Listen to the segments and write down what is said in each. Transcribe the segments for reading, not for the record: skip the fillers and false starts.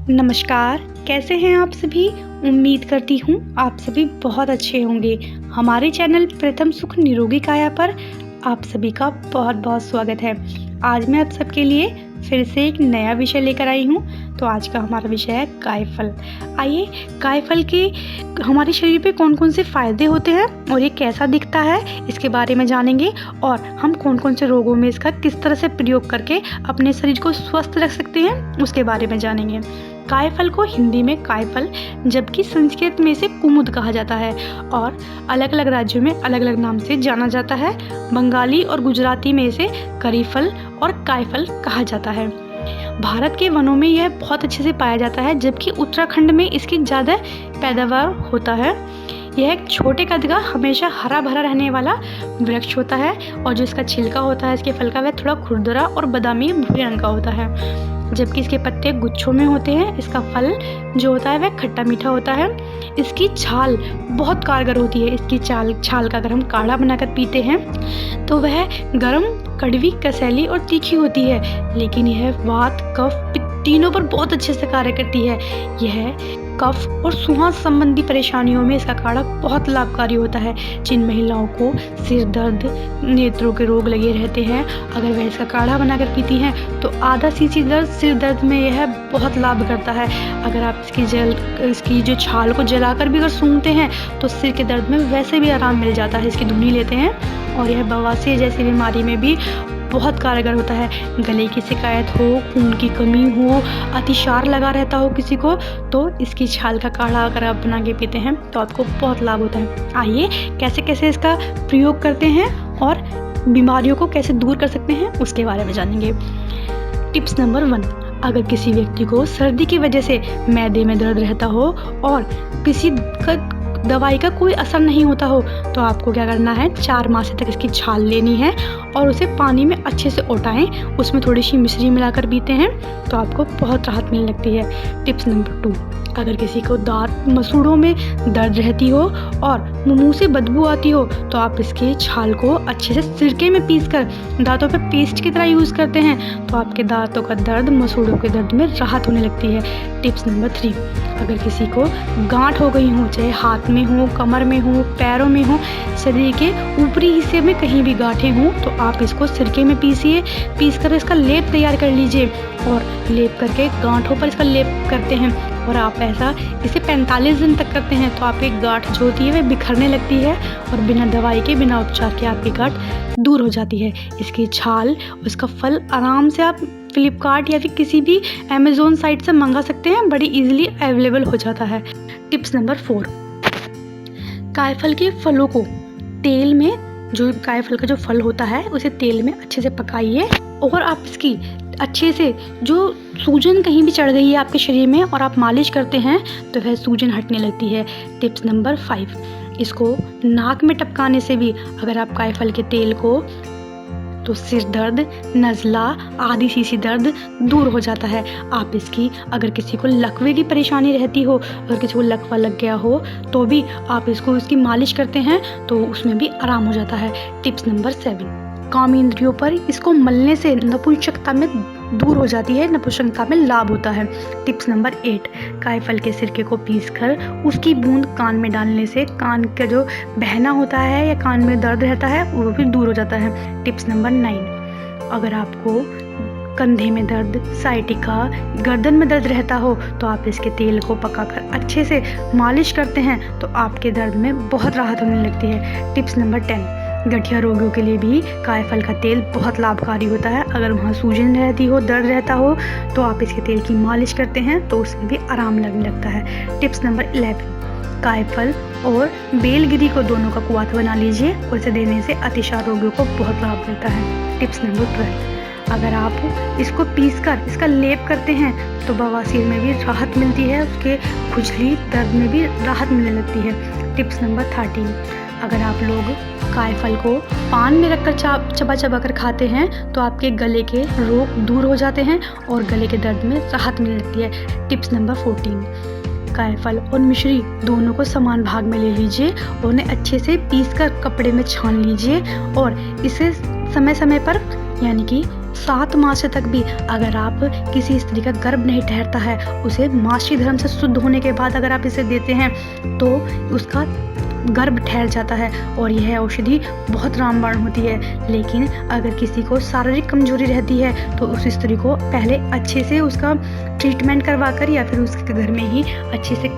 नमस्कार, कैसे हैं आप सभी? उम्मीद करती हूँ आप सभी बहुत अच्छे होंगे। हमारे चैनल प्रथम सुख निरोगी काया पर आप सभी का बहुत-बहुत स्वागत है। आज मैं आप सबके लिए फिर से एक नया विषय लेकर आई हूँ। तो आज का हमारा विषय है कायफल। आइए, कायफल के हमारे शरीर पे कौन-कौन से फ़ायदे होते हैं और ये कैसा दिखता है, इसके बारे में जानेंगे और हम कौन-कौन से रोगों में इसका किस तरह से प्रयोग करके अपने शरीर को स्वस्थ रख सकते हैं, उसके बारे में जानेंगे। कायफल को हिंदी में कायफल जबकि संस्कृत में इसे कुमुद कहा जाता है और अलग-अलग राज्यों में अलग-अलग नाम से जाना जाता है। बंगाली और गुजराती में इसे करीफल और कायफल कहा जाता है। भारत के वनों में यह बहुत अच्छे से पाया जाता है, जबकि उत्तराखंड में इसकी ज़्यादा पैदावार होता है। यह एक छोटे कद का हमेशा हरा भरा रहने वाला वृक्ष होता है और जो इसका छिलका होता है इसके फल का, वह थोड़ा खुरदरा और बादामी भूरे रंग का होता है, जबकि इसके पत्ते गुच्छों में होते हैं। इसका फल जो होता है वह खट्टा मीठा होता है। इसकी छाल बहुत कारगर होती है। इसकी छाल का अगर हम काढ़ा बनाकर पीते हैं तो वह गर्म, कड़वी, कसैली और तीखी होती है, लेकिन यह वात, कफ, पित्त तीनों पर बहुत अच्छे से कार्य करती है। यह कफ और श्वास संबंधी परेशानियों में इसका काढ़ा बहुत लाभकारी होता है। जिन महिलाओं को सिर दर्द, नेत्रों के रोग लगे रहते हैं, अगर वह इसका काढ़ा बनाकर पीती हैं तो आधा सीसी दर्द सिर दर्द में यह बहुत लाभ करता है। अगर आप इसकी जो छाल को जलाकर भी अगर सूंघते हैं तो सिर के दर्द में वैसे भी आराम मिल जाता है। इसकी धुनी लेते हैं और यह बवासीर जैसी बीमारी में भी बहुत कारगर होता है। गले की शिकायत हो, खून की कमी हो, अतिसार लगा रहता हो किसी को, तो इसकी छाल का काढ़ा अगर आप बना के पीते हैं तो आपको बहुत लाभ होता है। आइए, कैसे कैसे इसका प्रयोग करते हैं और बीमारियों को कैसे दूर कर सकते हैं उसके बारे में जानेंगे। टिप्स नंबर 1, अगर किसी व्यक्ति को सर्दी की वजह से मैदे में दर्द रहता हो और किसी दवाई का कोई असर नहीं होता हो तो आपको क्या करना है, 4 मासे तक इसकी छाल लेनी है और उसे पानी में अच्छे से ओटाएं। उसमें थोड़ी सी मिश्री मिलाकर पीते हैं तो आपको बहुत राहत मिलने लगती है। टिप्स नंबर 2, अगर किसी को दांत मसूड़ों में दर्द रहती हो और मुंह से बदबू आती हो तो आप इसकी छाल को अच्छे से सिरके में पीसकर दांतों पर पेस्ट की तरह यूज़ करते हैं तो आपके दांतों का दर्द, मसूड़ों के दर्द में राहत होने लगती है। टिप्स नंबर 3, अगर किसी को गांठ हो गई हो, चाहे हाथ में हो, कमर में हो, पैरों में हो, शरीर के ऊपरी हिस्से में कहीं भी गांठें हों तो आप इसको सिरके में पीसकर इसका लेप तैयार कर लीजिए और लेप करके गांठों पर इसका लेप करते हैं और आप ऐसा इसे 45 दिन तक करते हैं तो आपकी गांठ जो होती है वह बिखरने लगती है और बिना दवाई के, बिना उपचार के आपकी गांठ दूर हो जाती है। इसकी छाल और इसका फल आराम से आप फ्लिपकार्ट या फिर किसी भी अमेज़न साइट से मंगा सकते हैं, बड़ी इजीली अवेलेबल हो जाता है। टिप्स नंबर 4, कायफल के फलों को तेल में, जो कायफल का जो फल होता है उसे तेल में अच्छे से पकाइए और आप इसकी अच्छे से, जो सूजन कहीं भी चढ़ गई है आपके शरीर में और आप मालिश करते हैं तो वह सूजन हटने लगती है। टिप्स नंबर 5, इसको नाक में टपकाने से भी अगर आप कायफल के तेल को, तो सिर दर्द, नज़ला, आधी सीसी दर्द दूर हो जाता है। आप इसकी, अगर किसी को लकवे की परेशानी रहती हो, अगर किसी को लकवा लग गया हो तो भी आप इसकी मालिश करते हैं तो उसमें भी आराम हो जाता है। टिप्स नंबर 7, काम इंद्रियों पर इसको मलने से नपुंसकता में दूर हो जाती है, नपुंसकता में लाभ होता है। टिप्स नंबर 8, कायफल के सिरके को पीसकर उसकी बूंद कान में डालने से कान का जो बहना होता है या कान में दर्द रहता है वो भी दूर हो जाता है। टिप्स नंबर 9, अगर आपको कंधे में दर्द, साइटिका, गर्दन में दर्द रहता हो तो आप इसके तेल को पकाकर अच्छे से मालिश करते हैं तो आपके दर्द में बहुत राहत होने लगती है। टिप्स नंबर 10, गठिया रोगियों के लिए भी कायफल का तेल बहुत लाभकारी होता है। अगर वहाँ सूजन रहती हो, दर्द रहता हो तो आप इसके तेल की मालिश करते हैं तो उसमें भी आराम लगने लगता है। टिप्स नंबर 11, कायफल और बेलगिरी को दोनों का कुआथ बना लीजिए और इसे देने से अतिसार रोगियों को बहुत लाभ मिलता है। टिप्स नंबर 12, अगर आप इसको पीसकर इसका लेप करते हैं तो बवासीर में भी राहत मिलती है, उसके खुजली, दर्द में भी राहत मिलने लगती है। टिप्स नंबर 13, अगर आप लोग कायफल को पान में रखकर चबा कर खाते हैं तो आपके गले के रोग दूर हो जाते हैं और गले के दर्द में राहत मिलने लगती है। टिप्स नंबर 14, कायफल और मिश्री दोनों को समान भाग में ले लीजिए और उन्हें अच्छे से पीसकर कपड़े में छान लीजिए और इसे समय समय पर, यानी कि 7 मास तक भी अगर आप किसी स्त्री का गर्भ नहीं ठहरता है, उसे मासिक धर्म से शुद्ध होने के बाद अगर आप इसे देते हैं तो उसका गर्भ ठहर जाता है और यह औषधि बहुत रामबाण होती है। लेकिन अगर किसी को शारीरिक कमजोरी रहती है तो उस स्त्री को पहले अच्छे से उसका ट्रीटमेंट करवाकर या फिर उसके घर में ही अच्छे से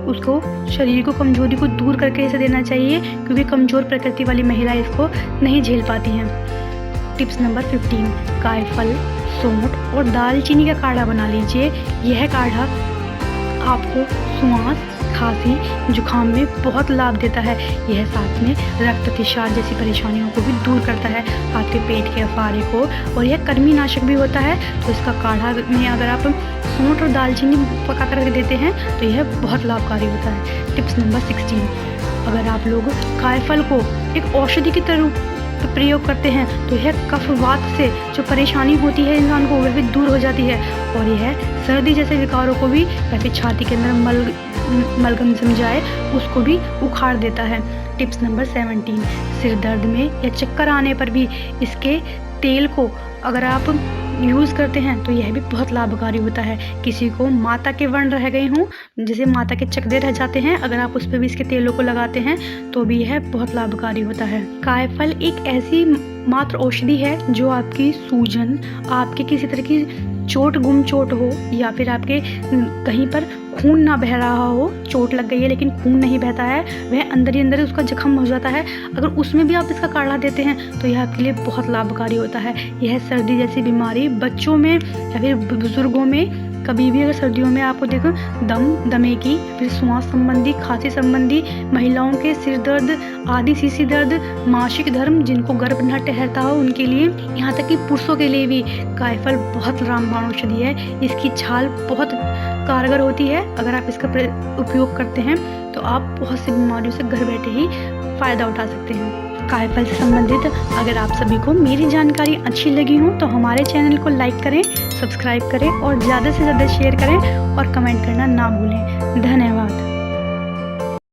उसको शरीर को कमजोरी को दूर करके इसे देना चाहिए, क्योंकि कमजोर प्रकृति वाली महिला इसको नहीं झेल पाती हैं। टिप्स नंबर 15, कायफल, सौंठ और दालचीनी का काढ़ा बना लीजिए। यह काढ़ा आपको श्वास, खांसी, जुकाम में बहुत लाभ देता है। यह साथ में रक्त अतिसार जैसी परेशानियों को भी दूर करता है, आपके पेट के अफारे को, और यह कृमिनाशक भी होता है। तो इसका काढ़ा में अगर आप सौंठ और दालचीनी पका कर देते हैं तो यह बहुत लाभकारी होता है। टिप्स नंबर 16, अगर आप लोग कायफल को एक औषधि की तरह प्रयोग करते हैं तो यह कफ वात से जो परेशानी होती है इंसान को, वह भी दूर हो जाती है और यह सर्दी जैसे विकारों को भी, या फिर छाती के अंदर मलगम जम जाए उसको भी उखाड़ देता है। टिप्स नंबर 17, सिर दर्द में या चक्कर आने पर भी इसके तेल को अगर आप यूज़ करते हैं तो यह भी बहुत लाभकारी होता है। किसी को माता के व्रण रह गए हों, जैसे माता के चकदे रह जाते हैं, अगर आप उस पर भी इसके तेलों को लगाते हैं तो भी यह बहुत लाभकारी होता है। कायफल एक ऐसी मात्र औषधि है जो आपकी सूजन, आपके किसी तरह की चोट हो या फिर आपके कहीं पर खून ना बह रहा हो, चोट लग गई है लेकिन खून नहीं बहता है, वह अंदर ही अंदर उसका जख्म हो जाता है, अगर उसमें भी आप इसका काढ़ा देते हैं तो यह आपके लिए बहुत लाभकारी होता है। यह सर्दी जैसी बीमारी बच्चों में या फिर बुजुर्गों में कभी भी अगर सर्दियों में आपको देखो दमे की, फिर श्वास संबंधी, खांसी संबंधी, महिलाओं के सिर दर्द आदि, सीसी दर्द, मासिक धर्म, जिनको गर्भ न ठहरता हो उनके लिए, यहाँ तक कि पुरुषों के लिए भी कायफल बहुत रामबाण औषधि है। इसकी छाल बहुत कारगर होती है, अगर आप इसका उपयोग करते हैं तो आप बहुत सी बीमारियों से घर बैठे ही फ़ायदा उठा सकते हैं। कायफल से संबंधित अगर आप सभी को मेरी जानकारी अच्छी लगी हो तो हमारे चैनल को लाइक करें, सब्सक्राइब करें और ज़्यादा से ज़्यादा शेयर करें और कमेंट करना ना भूलें। धन्यवाद।